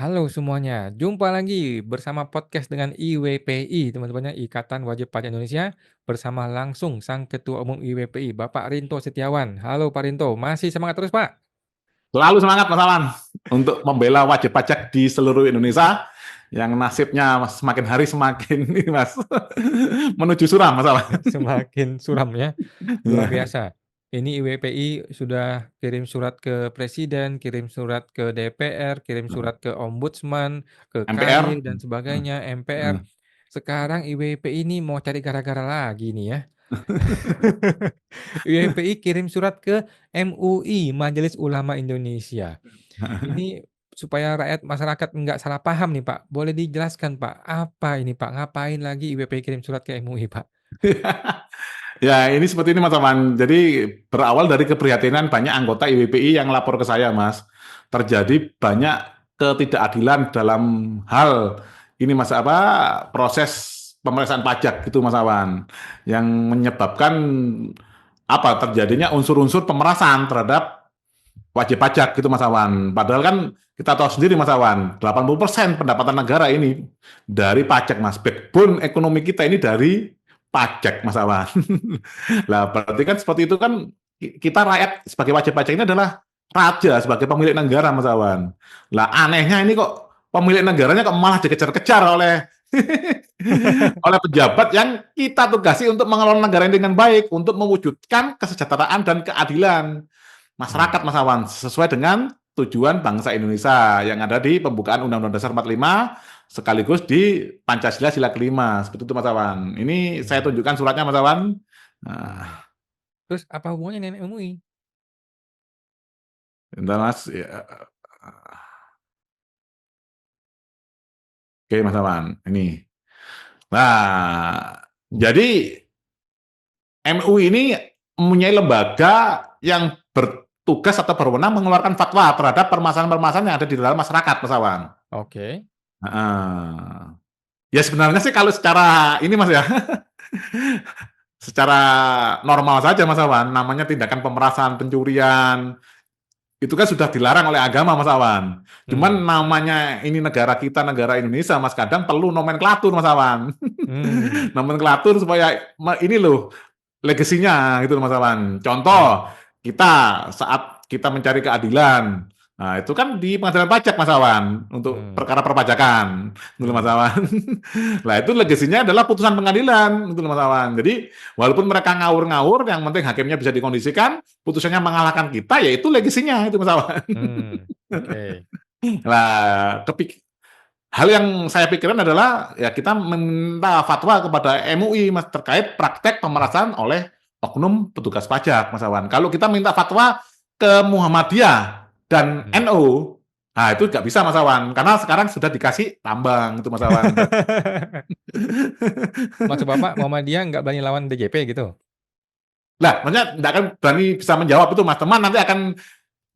Halo semuanya, jumpa lagi bersama podcast dengan IWPI, teman-teman ya, Ikatan Wajib Pajak Indonesia, bersama langsung Sang Ketua Umum IWPI, Bapak Rinto Setiawan. Halo Pak Rinto, masih semangat terus Pak? Selalu semangat Mas Awan untuk membela wajib pajak di seluruh Indonesia yang nasibnya semakin hari semakin ini Mas menuju suram Mas Awan. Semakin suram ya, luar biasa. Ini IWPI sudah kirim surat ke Presiden, kirim surat ke DPR, kirim surat ke Ombudsman, ke MPR. KY dan sebagainya, MPR. Sekarang IWPI ini mau cari gara-gara lagi nih ya. UMPI kirim surat ke MUI, Majelis Ulama Indonesia. Ini supaya rakyat masyarakat nggak salah paham nih Pak, boleh dijelaskan Pak, apa ini Pak? Ngapain lagi UMPI kirim surat ke MUI Pak? Ya, ini seperti ini Mas Awan. Jadi berawal dari keprihatinan banyak anggota IWPI yang lapor ke saya, Mas. Terjadi banyak ketidakadilan dalam hal ini Mas apa proses pemeriksaan pajak gitu Mas Awan yang menyebabkan apa terjadinya unsur-unsur pemerasan terhadap wajib pajak gitu Mas Awan. Padahal kan kita tahu sendiri Mas Awan, 80% pendapatan negara ini dari pajak Mas. Backbone ekonomi kita ini dari pajak Mas Awan. Lah berarti kan seperti itu kan kita rakyat sebagai wajib pajak ini adalah raja sebagai pemilik negara Mas Awan. Lah anehnya ini kok pemilik negaranya kok malah dikejar-kejar oleh oleh pejabat yang kita tugasi untuk mengelola negara ini dengan baik untuk mewujudkan kesejahteraan dan keadilan Mmm, masyarakat Mas Awan sesuai dengan tujuan bangsa Indonesia yang ada di pembukaan Undang-Undang Dasar 45 sekaligus di Pancasila sila kelima seperti itu Mas Awan. Ini saya mmm. tunjukkan suratnya Mas Awan. Nah, Terus apa hubungannya dengan MUI? bentar Mas. Ya. Oke Mas Awan, ini. Nah, jadi MUI ini mempunyai lembaga yang bertugas atau berwenang mengeluarkan fatwa terhadap permasalahan-permasalahan yang ada di dalam masyarakat Mas Awan. Oke. Heeh. Ya sebenarnya sih kalau secara ini Mas ya, secara normal saja Mas Awan, namanya tindakan pemerasan, pencurian, itu kan sudah dilarang oleh agama Mas Awan. Cuman Mmm, namanya ini negara kita, negara Indonesia Mas, kadang perlu nomenklatur Mas Awan. mmm, Nomenklatur supaya ini loh legasinya gitu Mas Awan. mmm, Contoh, kita saat kita mencari keadilan, nah itu kan di pengadilan pajak Mas Awan untuk mmm, perkara perpajakan, gitu Mas mmm, Awan. Nah itu legasinya adalah putusan pengadilan, gitu Mas Awan. Jadi walaupun mereka ngawur-ngawur, yang penting hakimnya bisa dikondisikan, putusannya mengalahkan kita, ya itu legasinya itu Mas Awan. oke. Nah, hal yang saya pikirkan adalah ya kita meminta fatwa kepada MUI Mas terkait praktek pemerasan oleh oknum petugas pajak Mas Awan. Kalau kita minta fatwa ke Muhammadiyah dan Mmm. NU, nah itu nggak bisa Mas Awan karena sekarang sudah dikasih tambang itu Mas Awan. Maksud Bapak Muhammadiyah nggak berani lawan DJP gitu? Lah, maksudnya nggak akan berani bisa menjawab itu Mas. Teman nanti akan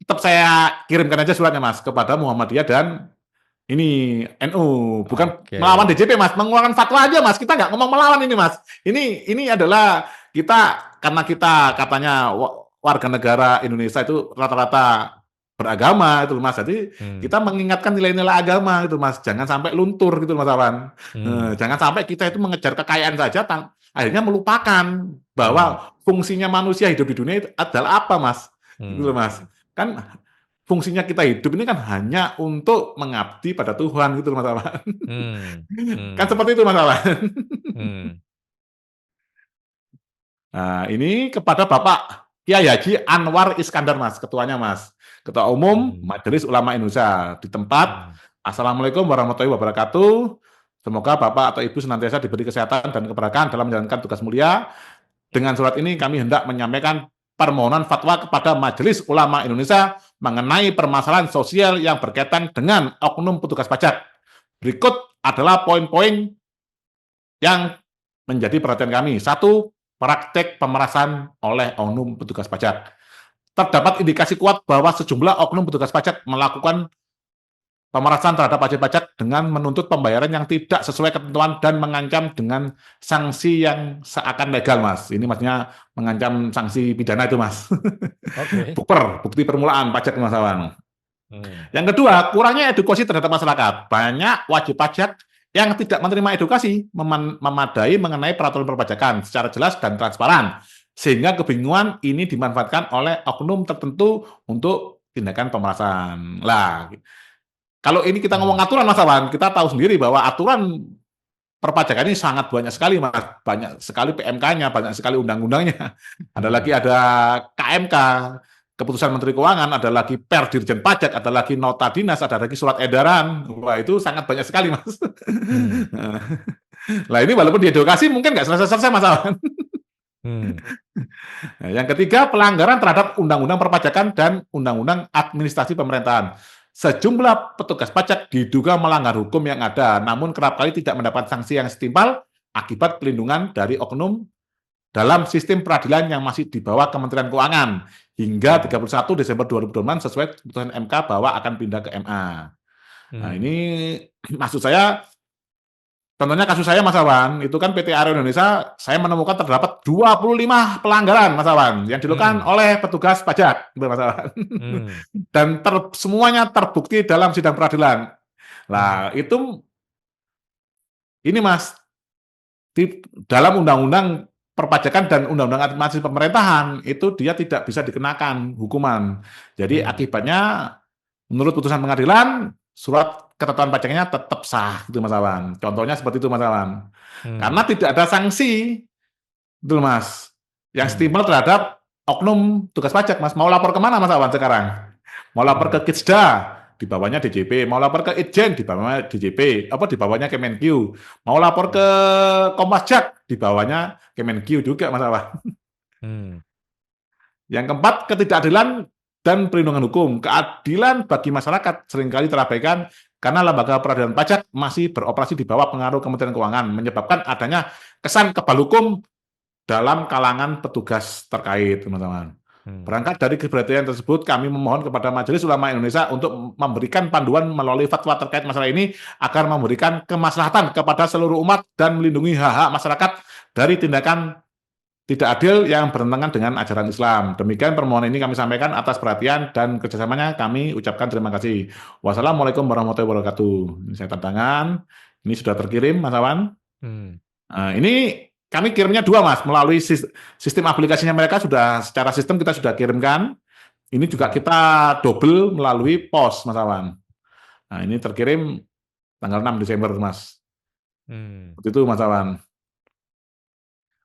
tetap saya kirimkan aja suratnya Mas kepada Muhammadiyah dan ini NU, bukan melawan Oke. DJP Mas, mengeluarkan fatwa aja Mas. Kita nggak ngomong melawan ini Mas. Ini adalah kita karena kita katanya warga negara Indonesia itu rata-rata beragama itu Mas. Jadi Mmm, kita mengingatkan nilai-nilai agama itu Mas. Jangan sampai luntur gitu Mas Awan. mmm, Jangan sampai kita itu mengejar kekayaan saja, akhirnya melupakan mmm, bahwa fungsinya manusia hidup di dunia itu adalah apa Mas? Gitu loh mmm, Mas. Kan fungsinya kita hidup ini kan hanya untuk mengabdi pada Tuhan gitu Mas Awan. mmm, Kan mmm, seperti itu Mas Awan. mmm, Nah, ini kepada Bapak Kiai Haji Anwar Iskandar Mas, ketuanya Mas. Ketua Umum mmm, Majelis Ulama Indonesia di tempat. mmm, Assalamualaikum warahmatullahi wabarakatuh. Semoga Bapak atau Ibu senantiasa diberi kesehatan dan keberkahan dalam menjalankan tugas mulia. Dengan surat ini kami hendak menyampaikan permohonan fatwa kepada Majelis Ulama Indonesia mengenai permasalahan sosial yang berkaitan dengan oknum petugas pajak. Berikut adalah poin-poin yang menjadi perhatian kami. Satu, praktek pemerasan oleh oknum petugas pajak. Terdapat indikasi kuat bahwa sejumlah oknum petugas pajak melakukan pemerasan terhadap wajib pajak dengan menuntut pembayaran yang tidak sesuai ketentuan dan mengancam dengan sanksi yang seakan legal, Mas. Ini maksudnya mengancam sanksi pidana itu, Mas. oke, Bukti permulaan pajak, Mas Awan. Hmm. Yang kedua, kurangnya edukasi terhadap masyarakat. Banyak wajib pajak yang tidak menerima edukasi memadai mengenai peraturan perpajakan secara jelas dan transparan. Sehingga kebingungan ini dimanfaatkan oleh oknum tertentu untuk tindakan pemerasan. Lah, kalau ini kita ngomong Hmm. aturan, Mas Awan, kita tahu sendiri bahwa aturan perpajakan ini sangat banyak sekali, Mas. Banyak sekali PMK-nya, banyak sekali undang-undangnya. Ada lagi Hmm. ada KMK, keputusan Menteri Keuangan, ada lagi Per Dirjen Pajak, ada lagi nota dinas, ada lagi surat edaran. Wah, itu sangat banyak sekali, Mas. Hmm. Nah, ini walaupun diedukasi mungkin nggak selesai-selesai, Mas Awan. Hmm. Nah, yang ketiga, pelanggaran terhadap Undang-Undang Perpajakan dan Undang-Undang Administrasi Pemerintahan. Sejumlah petugas pajak diduga melanggar hukum yang ada, namun kerap kali tidak mendapat sanksi yang setimpal akibat pelindungan dari oknum dalam sistem peradilan yang masih di bawah Kementerian Keuangan hingga Hmm. 31 Desember 2024 sesuai keputusan MK bahwa akan pindah ke MA. Nah, Hmm. ini maksud saya, contohnya kasus saya, Mas Awan, itu kan PT Aero Indonesia, saya menemukan terdapat 25 pelanggaran, Mas Awan, yang dilakukan Hmm. oleh petugas pajak, Mas Awan. Hmm. Dan semuanya terbukti dalam sidang peradilan. Hmm. Nah, itu ini Mas, di dalam undang-undang perpajakan dan undang-undang administrasi pemerintahan itu dia tidak bisa dikenakan hukuman. Jadi Hmm. akibatnya menurut putusan pengadilan surat ketetapan pajaknya tetap sah gitu Mas Awan. Contohnya seperti itu Mas Awan. Karena Hmm. tidak ada sanksi itu Mas yang Hmm. setimpal terhadap oknum tugas pajak Mas. Mau lapor kemana Mas Awan sekarang? Mau lapor ke Hmm. Kitsda, di bawahnya DJP. Mau lapor ke Itjen, di bawahnya DJP. Apa di bawahnya Kemenq. Mau lapor ke Kompasjak, di bawahnya Kemenq juga Mas Awan. Hmm. Yang keempat, ketidakadilan dan perlindungan hukum. Keadilan bagi masyarakat seringkali terabaikan karena lembaga peradilan pajak masih beroperasi di bawah pengaruh Kementerian Keuangan, menyebabkan adanya kesan kebal hukum dalam kalangan petugas terkait, teman-teman. Hmm. Berangkat dari keberatan tersebut, kami memohon kepada Majelis Ulama Indonesia untuk memberikan panduan melalui fatwa terkait masalah ini agar memberikan kemaslahatan kepada seluruh umat dan melindungi hak-hak masyarakat dari tindakan tidak adil yang bertentangan dengan ajaran Islam. Demikian permohonan ini kami sampaikan atas perhatian dan kerjasamanya kami ucapkan terima kasih. Wassalamualaikum warahmatullahi wabarakatuh. Ini saya tanda tangan. Ini sudah terkirim, Mas Awan. Hmm. Nah, ini kami kirimnya dua, Mas. Melalui sistem aplikasinya mereka sudah secara sistem kita sudah kirimkan. Ini juga Hmm. kita double melalui pos, Mas Awan. Nah, ini terkirim tanggal 6 Desember, Mas. Hmm. Seperti itu, Mas Awan.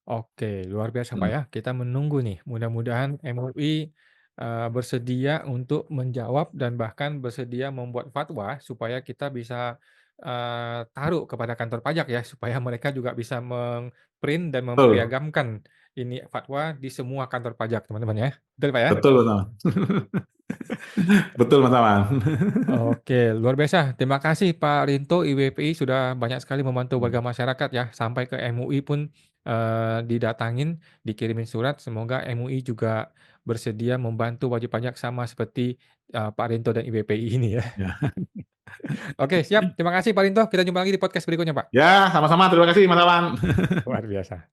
Oke, luar biasa Pak Hmm. ya. Kita menunggu nih, mudah-mudahan MUI bersedia untuk menjawab dan bahkan bersedia membuat fatwa supaya kita bisa taruh kepada kantor pajak ya, supaya mereka juga bisa meng-print dan Betul, mempiagamkan ini fatwa di semua kantor pajak, teman-teman ya. Betul Pak ya? betul, Mas Awan. Betul, Mas Awan. Oke, luar biasa. Terima kasih Pak Rinto IWPI sudah banyak sekali membantu warga masyarakat ya, sampai ke MUI pun didatangin, dikirimin surat. Semoga MUI juga bersedia membantu wajib pajak sama seperti Pak Rinto dan IWPI ini ya. Ya. Oke, siap. Terima kasih Pak Rinto. Kita jumpa lagi di podcast berikutnya, Pak. Ya, sama-sama. Terima kasih, Mas Awan. Luar biasa.